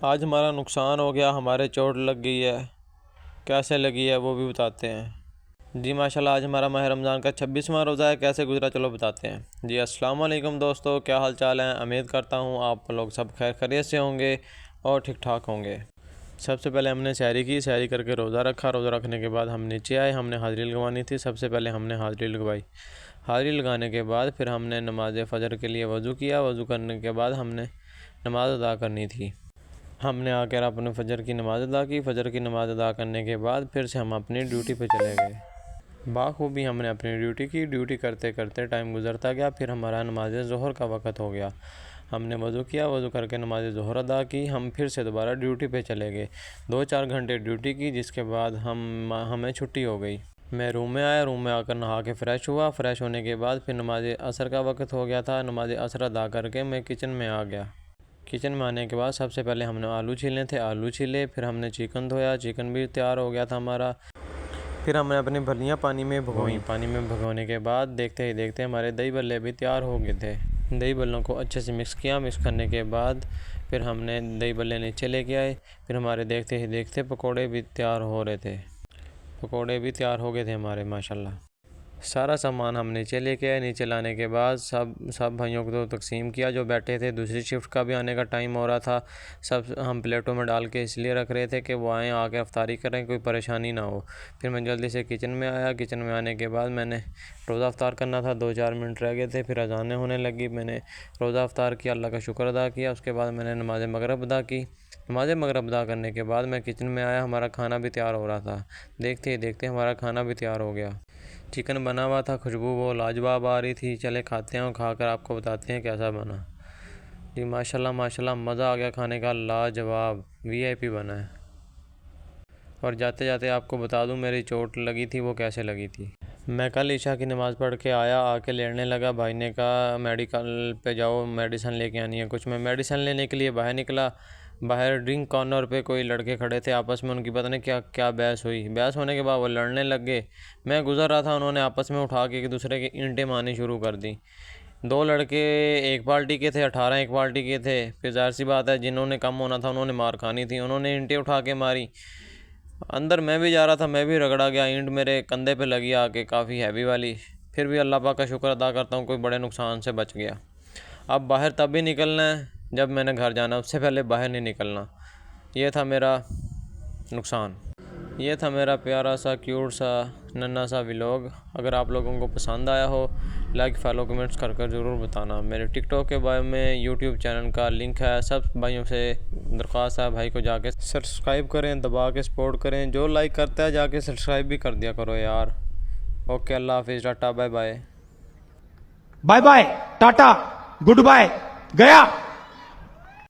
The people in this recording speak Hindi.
आज हमारा नुकसान हो गया, हमारे चोट लग गई है। कैसे लगी है वो भी बताते हैं। जी माशाल्लाह, आज हमारा माह रमज़ान का 26वां रोज़ा है। कैसे गुजरा चलो बताते हैं। जी अस्सलाम वालेकुम दोस्तों, क्या हाल चाल है। उम्मीद करता हूँ आप लोग सब खैर खैरियत से होंगे और ठीक ठाक होंगे। सबसे पहले हमने सैरी की, सैरी करके रोज़ा रखा। रोज़ा रखने के बाद हम नीचे आए, हमने हाज़िरी लगवानी थी। सबसे पहले हमने हाज़िरी लगवाई। हाज़िरी लगाने के बाद फिर हमने नमाज फ़जर के लिए वज़ू किया। वज़ू करने के बाद हमने नमाज़ अदा करनी थी। हमने आकर अपने फ़जर की नमाज़ अदा की। फ़जर की नमाज़ अदा करने के बाद फिर से हम अपनी ड्यूटी पे चले गए। बाखूबी हमने अपनी ड्यूटी की। ड्यूटी करते करते टाइम गुजरता गया। फिर हमारा नमाज ज़ोहर का वक़्त हो गया। हमने वज़ू किया, वज़ू करके नमाज ज़ोहर अदा की। हम फिर से दोबारा ड्यूटी पे चले गए। 2-4 घंटे ड्यूटी की, जिसके बाद हमें छुट्टी हो गई। मैं रूम में आया, रूम में आकर नहा के फ़्रेश हुआ। फ़्रेश होने के बाद फिर नमाज असर का वक़्त हो गया था। नमाज असर अदा करके मैं किचन में आ गया। किचन में आने के बाद सबसे पहले हमने आलू छीले थे, आलू छीले। फिर हमने चिकन धोया, चिकन भी तैयार हो गया था हमारा। फिर हमने अपनी भलियाँ पानी में भगोई। पानी में भगोने के बाद देखते ही देखते हमारे दही बल्ले भी तैयार हो गए थे। दही बल्लों को अच्छे से मिक्स किया। मिक्स करने के बाद फिर हमने दही बल्ले नीचे लेके आए। फिर हमारे देखते ही देखते पकोड़े भी तैयार हो रहे थे। पकोड़े भी तैयार हो गए थे हमारे माशाल्लाह। सारा सामान हम नीचे लेके आए। नीचे लाने के बाद सब भाइयों को तो तकसीम किया जो बैठे थे। दूसरी शिफ्ट का भी आने का टाइम हो रहा था। सब हम प्लेटों में डाल के इसलिए रख रहे थे कि वो आएँ, आके अफ्तारी करें, कोई परेशानी ना हो। फिर मैं जल्दी से किचन में आया। किचन में आने के बाद मैंने रोज़ा अफ्तार करना था। 2-4 मिनट रह गए थे, फिर अज़ानें होने लगी। मैंने रोज़ा अफ्तार किया, अल्लाह का शुक्र अदा किया। उसके बाद मैंने नमाज मगरिब अदा की। नमाज मगरिब अदा करने के बाद मैं किचन में आया। हमारा खाना भी तैयार हो रहा था। देखते ही देखते हमारा खाना भी तैयार हो गया। चिकन बना हुआ था, खुशबू वो लाजवाब आ रही थी। चले खाते हैं और खाकर आपको बताते हैं कैसा बना। जी माशाल्लाह माशाल्लाह, मज़ा आ गया खाने का, लाजवाब वीआईपी बना है। और जाते जाते आपको बता दूं मेरी चोट लगी थी वो कैसे लगी थी। मैं कल ईशा की नमाज़ पढ़ के आया, आके लेटने लगा। भाई ने कहा मेडिकल पे जाओ, मेडिसिन लेके आनी है कुछ। मैं मेडिसिन लेने के लिए बाहर निकला। बाहर ड्रिंक कॉर्नर पे कोई लड़के खड़े थे, आपस में उनकी पता नहीं क्या क्या बहस हुई। बहस होने के बाद वो लड़ने लग गए। मैं गुजर रहा था, उन्होंने आपस में उठा के एक दूसरे की ईंटें मारनी शुरू कर दी। 2 लड़के एक पार्टी के थे, 18 एक पार्टी के थे। फिर ज़ाहिर सी बात है जिन्होंने कम होना था उन्होंने मार खानी थी। उन्होंने ईंटें उठा के मारी। अंदर मैं भी जा रहा था, मैं भी रगड़ा गया। ईंट मेरे कंधे पे लगी आके, काफ़ी हैवी वाली। फिर भी अल्लाह पाक का शुक्र अदा करता हूँ कोई बड़े नुकसान से बच गया। अब बाहर तब भी निकलना है जब मैंने घर जाना, उससे पहले बाहर नहीं निकलना। ये था मेरा नुकसान। ये था मेरा प्यारा सा क्यूट सा नन्हा सा व्लॉग। अगर आप लोगों को पसंद आया हो, लाइक फॉलो कमेंट्स कर ज़रूर बताना। मेरे टिकटॉक के बारे में यूट्यूब चैनल का लिंक है। सब भाइयों से दरख्वास्त है, भाई को जाके सब्सक्राइब करें, दबा के सपोर्ट करें। जो लाइक करता है जाके सब्सक्राइब भी कर दिया करो यार। ओके, अल्लाह हाफिज़, tata bye bye. Bye bye, tata, goodbye, गया।